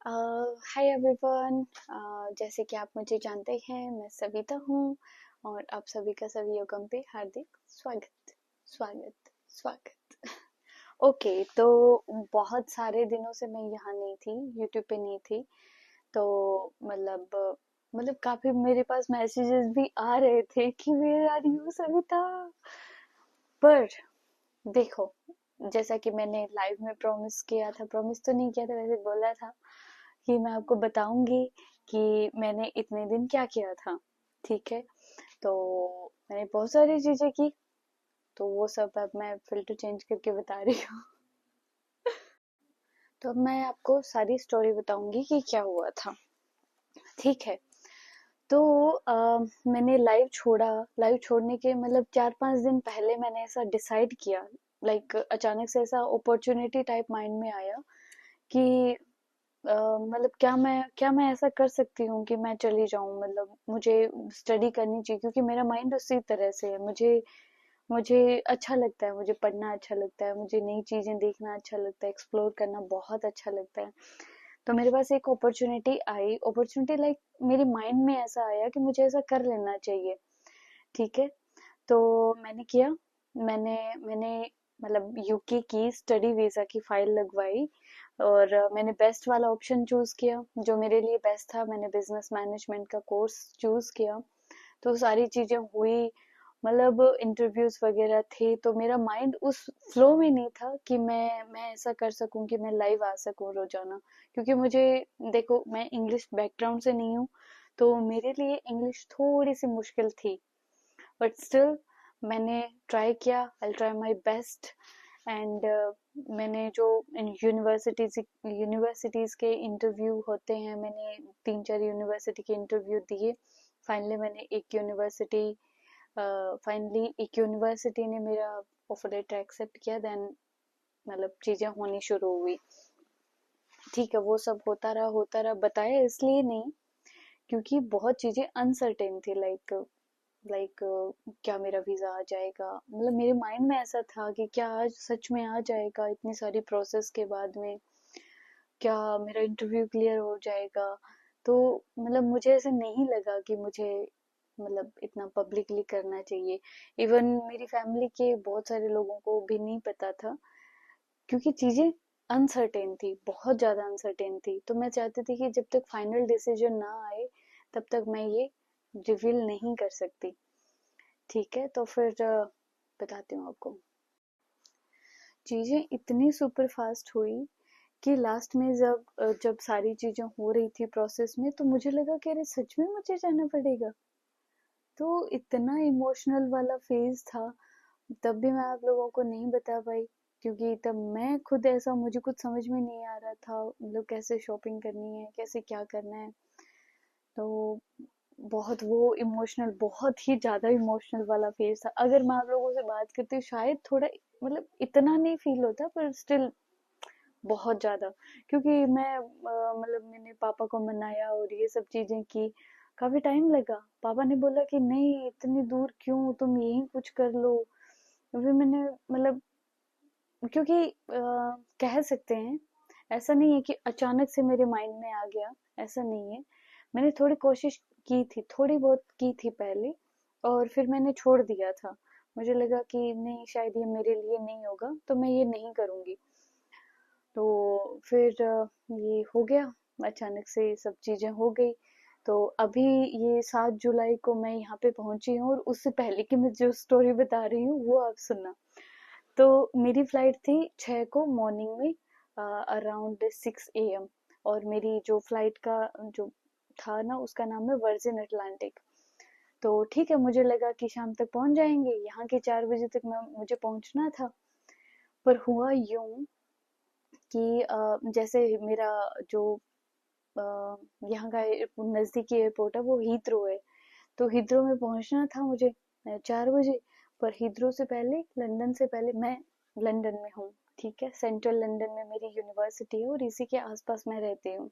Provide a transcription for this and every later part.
Hi everyone. जैसे कि आप मुझे जानते हैं, मैं सविता हूँ और आप सभी का सभी योगम पे हार्दिक स्वागत स्वागत स्वागत। ओके, तो बहुत सारे दिनों से मैं यहाँ नहीं थी, यूट्यूब पे नहीं थी। तो मतलब काफी मेरे पास मैसेजेस भी आ रहे थे कि वेयर आर यू सविता। पर देखो, जैसा कि मैंने लाइव में प्रॉमिस किया था, प्रॉमिस तो नहीं किया था, वैसे बोला था कि मैं आपको बताऊंगी कि मैंने इतने दिन क्या किया था। ठीक है, तो मैंने बहुत सारी चीजें की, तो वो सब अब मैं फिल्टर चेंज करके बता रही हूँ। तो अब मैं आपको सारी स्टोरी बताऊंगी कि क्या हुआ था। ठीक है, तो मैंने लाइव छोड़ा। लाइव छोड़ने के मतलब 4-5 दिन पहले मैंने ऐसा डिसाइड किया, अचानक से ऐसा अपॉर्चुनिटी टाइप माइंड में आया कि मतलब क्या मैं ऐसा कर सकती हूँ कि मैं चली जाऊं। मतलब मुझे स्टडी करनी चाहिए क्योंकि मेरा माइंड उसी तरह से है। मुझे मुझे अच्छा लगता है, मुझे पढ़ना अच्छा लगता है, मुझे नई चीजें देखना अच्छा लगता है, एक्सप्लोर करना बहुत अच्छा लगता है। तो मेरे पास एक अपॉर्चुनिटी आई, अपॉर्चुनिटी मेरे माइंड में ऐसा आया कि मुझे ऐसा कर लेना चाहिए। ठीक है, तो मैंने किया। मैंने मैंने मतलब यूके की स्टडी वीजा की फाइल लगवाई और मैंने बेस्ट वाला ऑप्शन चूज किया जो मेरे लिए बेस्ट था। मैंने बिजनेस मैनेजमेंट का कोर्स चूज किया। तो सारी चीजें हुई, मतलब इंटरव्यूज वगैरह थे, तो मेरा माइंड उस फ्लो में नहीं था कि मैं ऐसा कर सकूं कि मैं लाइव आ सकूं रोजाना। क्योंकि मुझे, देखो, मैं इंग्लिश बैकग्राउंड से नहीं हूँ, तो मेरे लिए इंग्लिश थोड़ी सी मुश्किल थी। बट स्टिल मैंने ट्राई किया, I try my best. And मैंने जो यूनिवर्सिटीज के इंटरव्यू होते हैं, मैंने 3-4 यूनिवर्सिटी के इंटरव्यू दिए। फाइनली मैंने एक यूनिवर्सिटी ने मेरा ऑफर लेटर एक्सेप्ट किया। देन मतलब चीजें होनी शुरू हुई। ठीक है, वो सब होता रहा, बताया इसलिए नहीं क्योंकि बहुत चीजें अनसर्टेन थी। लाइक क्या मेरा वीजा आ जाएगा, मतलब मेरे माइंड में ऐसा था कि क्या आज सच में आ जाएगा इतनी सारी प्रोसेस के बाद में, क्या मेरा इंटरव्यू क्लियर हो जाएगा। तो मतलब मुझे ऐसे नहीं लगा कि मुझे मतलब इतना पब्लिकली करना चाहिए। इवन मेरी फैमिली के बहुत सारे लोगों को भी नहीं पता था क्योंकि चीजें अनसर्टेन थी, बहुत ज्यादा अनसर्टेन थी। तो मैं चाहती थी कि जब तक फाइनल डिसीजन ना आए तब तक मैं ये रिवील नहीं कर सकती। ठीक है, तो फिर बताती हूँ आपको। चीजें इतनी सुपर फास्ट हुई कि लास्ट में जब सारी चीजें हो रही थी प्रोसेस में, तो मुझे लगा कि अरे सच में मुझे जाना पड़ेगा। तो इतना इमोशनल वाला फेज था। तब भी मैं आप लोगों को नहीं बता पाई क्योंकि तब मैं खुद ऐसा, मुझे कुछ समझ में नहीं आ रहा था, मतलब कैसे शॉपिंग करनी है, कैसे क्या करना है। तो बहुत वो इमोशनल, बहुत ही ज्यादा इमोशनल वाला फेज था। अगर मैं आप लोगों से बात करती हूँ शायद थोड़ा, मतलब इतना नहीं फील होता, पर स्टिल बहुत ज्यादा। क्योंकि मतलब मैंने पापा को मनाया और ये सब चीजें की। काफी टाइम लगा। पापा ने बोला कि नहीं, इतनी दूर क्यों, तुम यहीं कुछ कर लो। फिर मैंने मतलब, क्योंकि कह सकते हैं, ऐसा नहीं है कि अचानक से मेरे माइंड में आ गया, ऐसा नहीं है। मैंने थोड़ी कोशिश की थी, थोड़ी बहुत की थी पहले, और फिर मैंने छोड़ दिया था। मुझे लगा कि नहीं, शायद ये मेरे लिए नहीं होगा, तो मैं ये नहीं करूंगी। तो फिर ये हो गया, अचानक से सब चीजें हो गई। तो अभी ये 7 जुलाई को मैं यहाँ पे पहुंची हूँ, और उससे पहले की मैं जो स्टोरी बता रही हूँ वो आप सुनना। तो मेरी फ्लाइट थी 6 को मॉर्निंग में, अराउंड 6 AM। और मेरी जो फ्लाइट का जो था ना, उसका नाम है वर्जिन अटलांटिक। तो ठीक है, मुझे लगा कि शाम तक पहुंच जाएंगे, यहाँ के 4 बजे तक मुझे पहुंचना था। पर हुआ यूं कि जैसे मेरा जो अ, यहाँ का नजदीकी एयरपोर्ट है वो हीथ्रो है। तो हीथ्रो में पहुंचना था मुझे 4 बजे। पर हीथ्रो से पहले, लंदन से पहले, मैं लंदन में हूँ। ठीक है, सेंट्रल लंदन में मेरी यूनिवर्सिटी है और इसी के आसपास मैं रहती हूँ,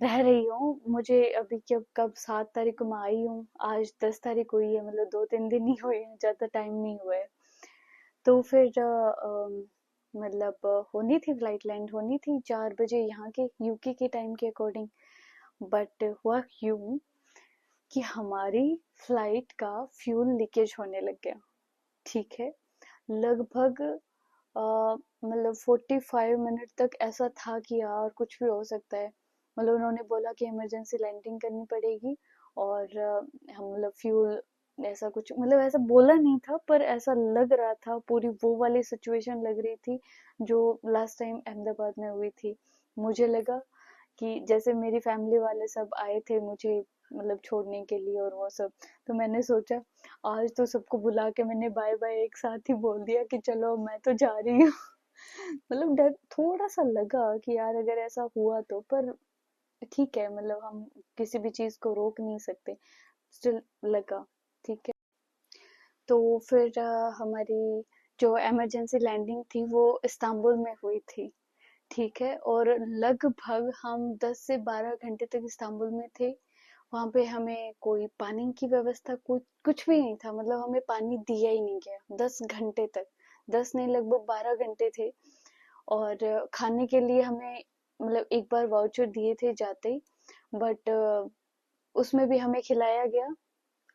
रह रही हूँ। मुझे अभी कब कब 7 तारीख को मैं आई हूँ, आज 10 तारीख हुई है, मतलब 2-3 दिन ही हुए हैं, ज्यादा टाइम नहीं हुआ है। तो फिर मतलब होनी थी, फ्लाइट लैंड होनी थी 4 बजे यहाँ के यूके के टाइम के अकॉर्डिंग। बट हुआ यूं कि हमारी फ्लाइट का फ्यूल लीकेज होने लग गया। ठीक है, लगभग मतलब 45 मिनट तक ऐसा था कि यार कुछ भी हो सकता है। मतलब उन्होंने बोला कि इमरजेंसी लैंडिंग करनी पड़ेगी, और हम मतलब फ्यूल ऐसा कुछ, मतलब ऐसा बोला नहीं था पर ऐसा लग रहा था, पूरी वो वाली सिचुएशन लग रही थी जो लास्ट टाइम अहमदाबाद में हुई थी। मुझे लगा कि जैसे मेरी फैमिली वाले सब आए थे मुझे मतलब छोड़ने के लिए और वो सब, तो मैंने सोचा आज तो सबको बुला के मैंने बाय बाय एक साथ ही बोल दिया कि चलो मैं तो जा रही हूँ। मतलब डर थोड़ा सा लगा कि यार अगर ऐसा हुआ तो, पर ठीक है, मतलब हम किसी भी चीज को रोक नहीं सकते, स्टिल लगा। ठीक है, तो फिर हमारी जो इमरजेंसी लैंडिंग थी वो इस्तांबुल में हुई थी। ठीक है, और लगभग हम 10 से 12 घंटे तक इस्तांबुल में थे। वहां पे हमें कोई पानी की व्यवस्था कुछ कुछ भी नहीं था, मतलब हमें पानी दिया ही नहीं गया 10 घंटे तक। 10 नहीं, लगभग 12 घंटे थे। और खाने के लिए हमें मतलब एक बार वाउचर दिए थे जाते ही, बट उसमें भी हमें खिलाया गया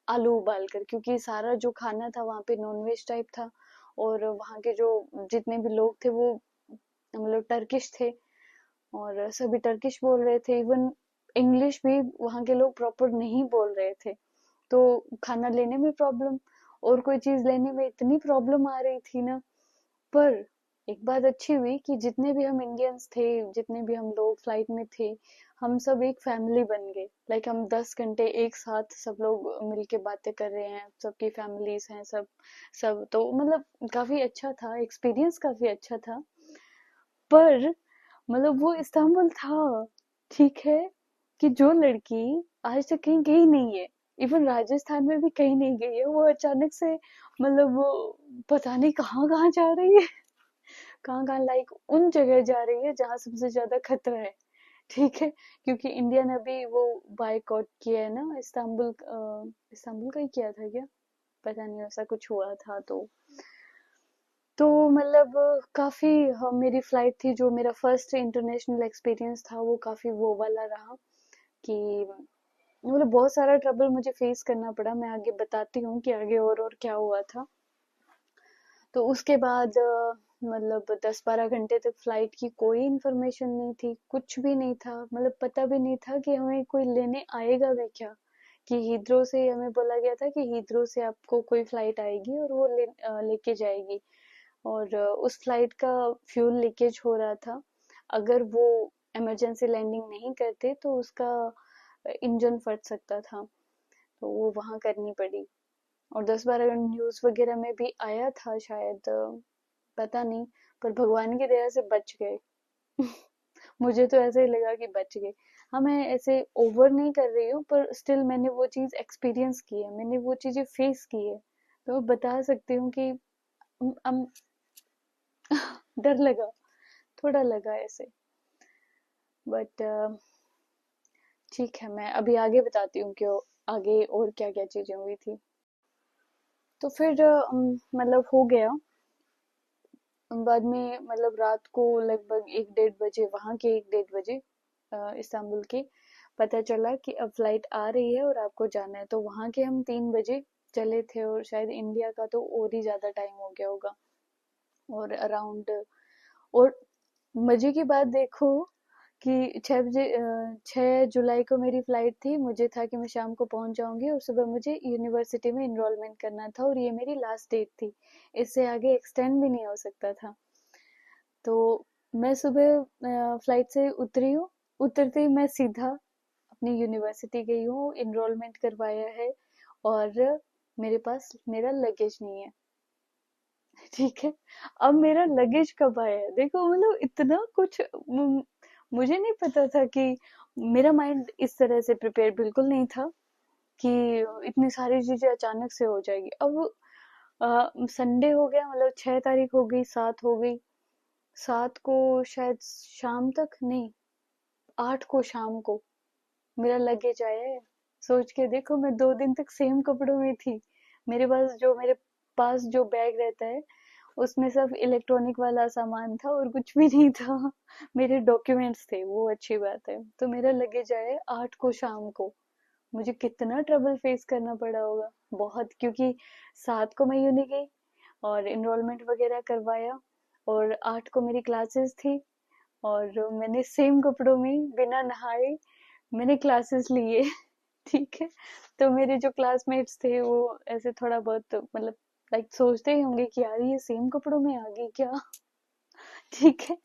आलू उबाल कर, क्योंकि सारा जो खाना था वहाँ पे नॉनवेज टाइप था। और वहाँ के जो जितने भी लोग थे वो मतलब टर्किश थे, और सभी टर्किश बोल रहे थे। इवन इंग्लिश भी वहाँ के लोग प्रॉपर नहीं बोल रहे थे। तो खाना लेने में प्रॉब्लम, और कोई चीज लेने में इतनी प्रॉब्लम आ रही थी ना। पर एक बात अच्छी हुई कि जितने भी हम इंडियंस थे, जितने भी हम लोग फ्लाइट में थे, हम सब एक फैमिली बन गए। लाइक हम 10 घंटे एक साथ सब लोग मिलके बातें कर रहे हैं, सबकी फैमिलीज हैं सब। सब तो मतलब काफी अच्छा था, एक्सपीरियंस काफी अच्छा था। पर मतलब वो इस्तांबुल था, ठीक है, कि जो लड़की आज तक कहीं गई नहीं है, इवन राजस्थान में भी कहीं नहीं गई है, वो अचानक से मतलब वो पता नहीं कहाँ कहाँ जा रही है। कहाँ कहाँ, लाइक उन जगह जा रही है जहाँ सबसे ज्यादा खतरा है। ठीक है, क्योंकि इंडिया ने अभी वो बायकॉट किया है ना इस्तांबुल, इस्तांबुल का ही किया था क्या, पता नहीं, ऐसा कुछ हुआ था। तो मतलब काफी मेरी फ्लाइट थी, जो मेरा फर्स्ट इंटरनेशनल एक्सपीरियंस था, वो काफी वो वाला रहा कि मतलब बहुत सारा ट्रबल मुझे फेस करना पड़ा। मैं आगे बताती हूँ कि आगे और क्या हुआ था। तो उसके बाद मतलब 10-12 घंटे तक फ्लाइट की कोई इन्फॉर्मेशन नहीं थी, कुछ भी नहीं था, मतलब पता भी नहीं था कि हमें कोई लेने आएगा भी क्या। कि हीथ्रो से हमें बोला गया था कि हीथ्रो से आपको कोई फ्लाइट आएगी और वो लेके जाएगी। और उस फ्लाइट का फ्यूल लीकेज हो रहा था। अगर वो इमरजेंसी लैंडिंग नहीं करते तो उसका इंजन फट सकता था, तो वो वहां करनी पड़ी। और 10-12 न्यूज वगैरह में भी आया था शायद, पता नहीं, पर भगवान की दया से बच गए। मुझे तो ऐसे ही लगा कि बच गए। हाँ, मैं ऐसे ओवर नहीं कर रही हूँ, पर स्टिल मैंने वो चीज एक्सपीरियंस की है, मैंने वो चीजें फेस की है, तो मैं बता सकती हूँ कि डर लगा, थोड़ा लगा ऐसे। बट ठीक है, मैं अभी आगे बताती हूँ कि आगे और क्या क्या चीजें हुई थी। तो फिर मतलब हो गया बाद में, मतलब रात को लगभग 1-1:30 बजे, वहां के 1-1:30 बजे इस्तांबुल के, पता चला कि अब फ्लाइट आ रही है और आपको जाना है। तो वहां के हम 3 बजे चले थे, और शायद इंडिया का तो और ही ज्यादा टाइम हो गया होगा। और अराउंड, और मजे की बात देखो कि 6 बजे, 6 जुलाई को मेरी फ्लाइट थी। मुझे था कि मैं शाम को पहुंच जाऊंगी और सुबह मुझे यूनिवर्सिटी में इनरोलमेंट करना था, और ये मेरी लास्ट डेट थी, इससे आगे एक्सटेंड भी नहीं हो सकता था। तो मैं सुबह फ्लाइट से उतरी हूँ, उतरते ही मैं सीधा अपनी यूनिवर्सिटी गई हूँ, इनरोलमेंट करवाया है, और मेरे पास मेरा लगेज नहीं है। ठीक है, अब मेरा लगेज कब आया है देखो, मतलब इतना कुछ मुझे नहीं पता था कि, मेरा माइंड इस तरह से प्रिपेयर बिल्कुल नहीं था कि इतनी सारी चीजें अचानक से हो जाएगी। अब संडे हो गया, मतलब 6 तारीख हो गई, 7 हो गई, 7 को शायद शाम तक नहीं, 8 को शाम को मेरा लगेज आया है। सोच के देखो, मैं 2 दिन तक सेम कपड़ों में थी। मेरे पास जो बैग रहता है उसमें सिर्फ इलेक्ट्रॉनिक वाला सामान था और कुछ भी नहीं था। मेरे डॉक्यूमेंट्स थे, वो अच्छी बात है। तो मेरा लगेज आया 8 को शाम को। मुझे कितना ट्रबल फेस करना पड़ा होगा, बहुत, क्योंकि 7 को मैं यूनि गई और एनरोलमेंट वगैरह करवाया, और 8 को मेरी क्लासेस थी, और मैंने सेम कपड़ों में बिना नहाए मैंने क्लासेस लिए। ठीक है। तो मेरे जो क्लासमेट्स थे वो ऐसे थोड़ा बहुत मतलब लाइक सोचते ही होंगे कि यार ये सेम कपड़ों में आ गई क्या। ठीक है।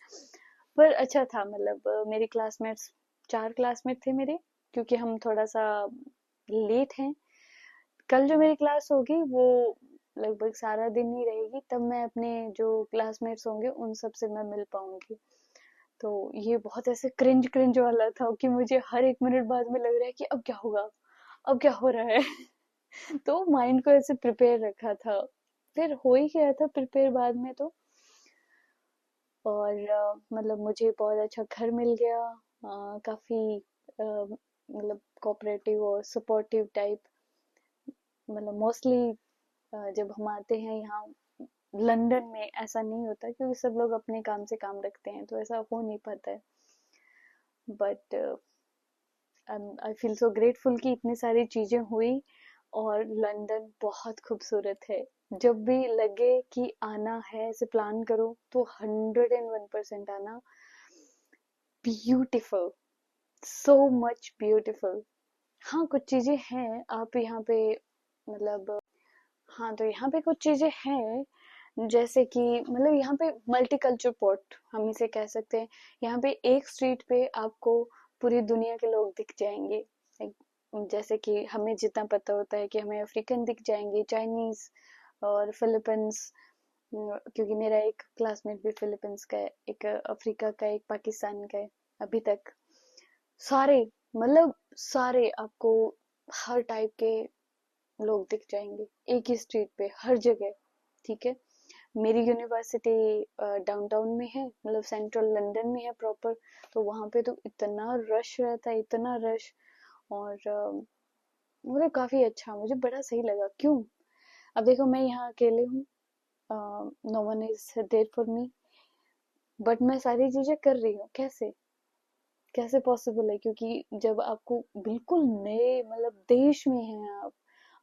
पर अच्छा था, मतलब मेरे क्लासमेट्स, 4 क्लासमेट थे मेरे, क्योंकि हम थोड़ा सा लेट हैं। कल जो मेरी क्लास होगी वो लगभग सारा दिन ही रहेगी, तब मैं अपने जो क्लासमेट्स होंगे उन सब से मैं मिल पाऊंगी। तो ये बहुत ऐसे क्रिंज क्रिंज वाला था कि मुझे हर 1 मिनट बाद में लग रहा है कि अब क्या होगा, अब क्या हो रहा है। तो माइंड को ऐसे प्रिपेयर रखा था, फिर हो ही गया था प्रिपेयर बाद में तो। और मतलब मुझे बहुत अच्छा घर मिल गया, काफी मतलब कोऑपरेटिव और सपोर्टिव टाइप। मतलब मोस्टली जब हम आते हैं यहाँ लंदन में ऐसा नहीं होता, क्योंकि सब लोग अपने काम से काम रखते हैं, तो ऐसा हो नहीं पाता है। But I feel so grateful कि इतनी सारी चीजें हुई। और लंदन बहुत खूबसूरत है। जब भी लगे कि आना है, ऐसे प्लान करो तो 101% आना। Beautiful, so much beautiful. हाँ, कुछ चीजें हैं आप यहाँ पे, मतलब हाँ, तो यहाँ पे कुछ चीजें हैं, जैसे कि मतलब यहाँ पे मल्टीकल्चर पोर्ट हम इसे कह सकते हैं। यहाँ पे एक स्ट्रीट पे आपको पूरी दुनिया के लोग दिख जाएंगे। जैसे कि हमें जितना पता होता है कि हमें अफ्रीकन दिख जाएंगे, चाइनीज और फिलीपींस, क्योंकि मेरा एक क्लासमेट भी फिलीपींस का है, एक अफ्रीका का, एक पाकिस्तान का है अभी तक। सारे, मतलब सारे आपको हर टाइप के लोग दिख जाएंगे एक ही स्ट्रीट पे, हर जगह। ठीक है। मेरी यूनिवर्सिटी डाउनटाउन में है, मतलब सेंट्रल लंदन में है प्रॉपर। तो वहां पे तो इतना रश रहता है, इतना रश। और मतलब काफी अच्छा, मुझे बड़ा सही लगा। क्यों? अब देखो, मैं यहाँ अकेले हूँ, no one is there for me, but मैं सारी चीजें कर रही हूँ। कैसे कैसे पॉसिबल है? क्योंकि जब आपको बिल्कुल नए मतलब देश में हैं आप,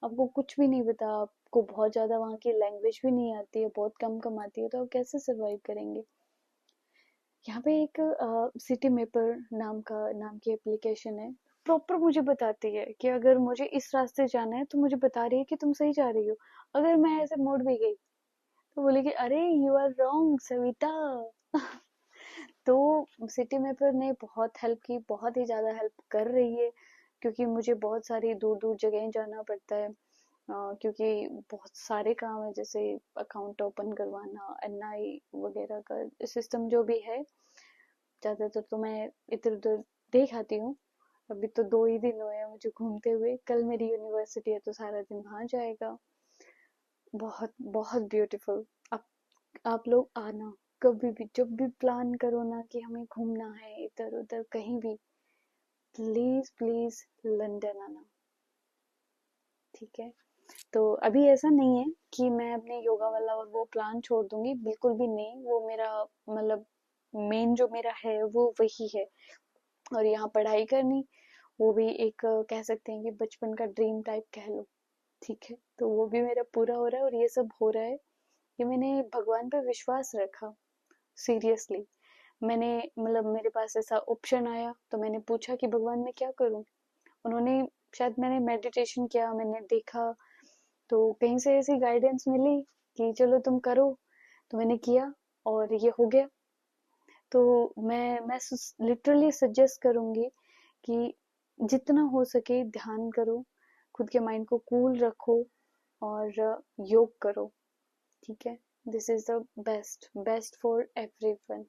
आपको कुछ भी नहीं पता, आपको बहुत ज्यादा वहाँ की लैंग्वेज भी नहीं आती है, बहुत कम कम आती है, तो आप कैसे सरवाइव करेंगे? यहाँ पे एक सिटी मैपर नाम की एप्लीकेशन है, प्रॉपर मुझे बताती है कि अगर मुझे इस रास्ते जाना है तो मुझे बता रही है कि तुम सही जा रही हो। अगर मैं ऐसे मुड़ भी गई तो बोलेगी अरे यू आर रॉन्ग सविता। तो सिटी मैपर ने बहुत हेल्प की, बहुत ही ज्यादा हेल्प कर रही है, क्योंकि मुझे बहुत सारी दूर दूर जगह जाना पड़ता है। क्योंकि बहुत सारे काम है, जैसे अकाउंट ओपन करवाना, एनआई वगैरह का सिस्टम जो भी है, ज्यादातर तो मैं इधर उधर देख आती हूँ। अभी तो 2 ही दिन हुए हैं मुझे घूमते हुए, कल मेरी यूनिवर्सिटी है तो सारा दिन वहां जाएगा। बहुत बहुत ब्यूटीफुल। आप लोग आना, कभी भी जब भी प्लान करो ना कि हमें घूमना है इधर उधर कहीं भी, प्लीज प्लीज लंदन आना। ठीक है। तो अभी ऐसा नहीं है कि मैं अपने योगा वाला और वो प्लान छोड़ दूंगी, बिल्कुल भी नहीं। वो मेरा मतलब मेन जो मेरा है वो वही है। और यहाँ पढ़ाई करनी, वो भी एक कह सकते हैं कि बचपन का ड्रीम टाइप कह लो। ठीक है। तो वो भी मेरा पूरा हो रहा है, और ये सब हो रहा है कि मैंने भगवान पे विश्वास रखा। सीरियसली, मैंने मतलब मेरे पास ऐसा ऑप्शन आया तो मैंने पूछा कि भगवान मैं क्या करूं। उन्होंने, शायद मैंने मेडिटेशन किया, मैंने देखा, तो कहीं से ऐसी गाइडेंस मिली कि चलो तुम करो। तो मैंने किया और ये हो गया। तो मैं लिटरली सजेस्ट करूंगी कि जितना हो सके ध्यान करो, खुद के माइंड को कूल रखो, और योग करो। ठीक है। This is the best best for everyone.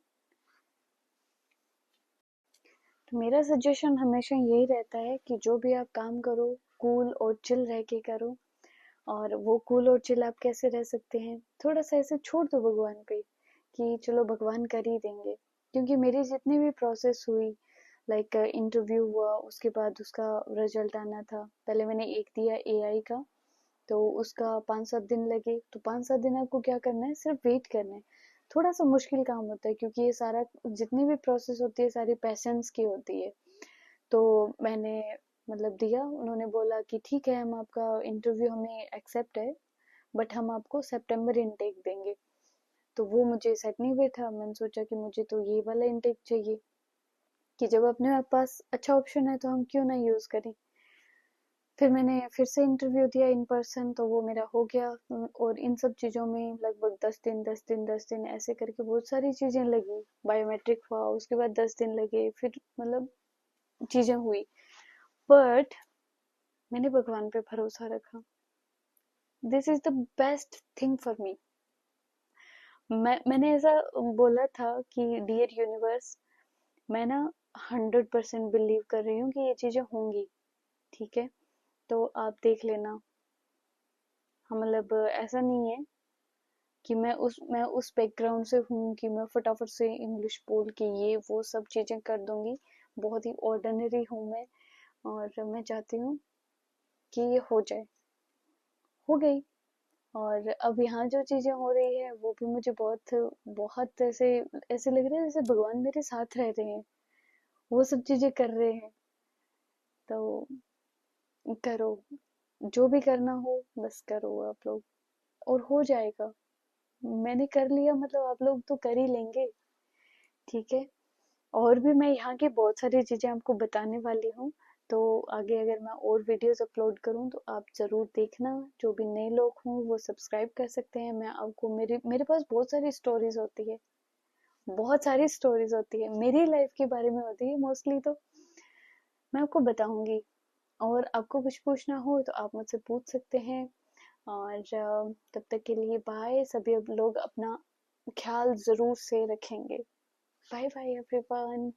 तो मेरा सजेशन हमेशा यही रहता है कि जो भी आप काम करो, कूल और चिल रह के करो। और वो कूल और चिल आप कैसे रह सकते हैं? थोड़ा सा ऐसे छोड़ दो भगवान पे कि चलो भगवान कर ही देंगे। क्योंकि मेरी जितनी भी प्रोसेस हुई, लाइक इंटरव्यू हुआ, उसके बाद उसका रिजल्ट आना था, पहले मैंने एक दिया एआई का, तो उसका 5-7 दिन लगे, तो 5-7 दिन आपको क्या करना है, सिर्फ वेट करना है। थोड़ा सा मुश्किल काम होता है क्योंकि ये सारा जितनी भी प्रोसेस होती है सारी पेशेंस की होती है। तो मैंने मतलब दिया, उन्होंने बोला कि ठीक है, हम आपका इंटरव्यू हमें एक्सेप्ट है, बट हम आपको सितंबर इनटेक देंगे। तो वो मुझे सेट नहीं बैठा, मैंने सोचा कि मुझे तो ये वाला इनटेक चाहिए, कि जब अपने पास अच्छा ऑप्शन है तो हम क्यों ना यूज करें। फिर मैंने फिर से इंटरव्यू दिया इन पर्सन, तो वो मेरा हो गया। और इन सब चीज़ों में लगभग 10 दिन ऐसे करके बहुत सारी चीज़ें लगी। बायोमेट्रिक हुआ, उसके बाद 10 दिन लगे, फिर मतलब चीज़ें हुई। बट मैंने भगवान पे भरोसा रखा। This is the best thing for me. मैंने ऐसा बोला था कि डियर यूनिवर्स, मैं ना 100% बिलीव कर रही हूँ कि ये चीज़ें होंगी, ठीक है, तो आप देख लेना। हाँ, मतलब ऐसा नहीं है कि मैं उस बैकग्राउंड से हूँ कि मैं फटाफट से इंग्लिश बोल के ये वो सब चीजें कर दूंगी। बहुत ही ऑर्डिनरी हूँ मैं, और मैं चाहती हूँ कि ये हो जाए। हो गई। और अब यहाँ जो चीजें हो रही है वो भी मुझे बहुत बहुत ऐसे ऐसे लग रहा है जैसे भगवान मेरे साथ रह रहे हैं, वो सब चीजें कर रहे हैं। तो करो, जो भी करना हो बस करो आप लोग, और हो जाएगा। मैंने कर लिया, मतलब आप लोग तो कर ही लेंगे, ठीक है। और भी मैं यहाँ की बहुत सारी चीजें आपको बताने वाली हूँ। तो आगे अगर मैं और वीडियोस अपलोड करूँ तो आप जरूर देखना। जो भी नए लोग हों वो सब्सक्राइब कर सकते हैं। मैं आपको मेरे मेरे पास बहुत सारी स्टोरीज होती है, बहुत सारी स्टोरीज होती है, मेरी लाइफ के बारे में होती है मोस्टली। तो मैं आपको बताऊंगी, और आपको कुछ पूछना हो तो आप मुझसे पूछ सकते हैं। और तब तक के लिए बाय। सभी लोग अपना ख्याल जरूर से रखेंगे। Bye bye everyone.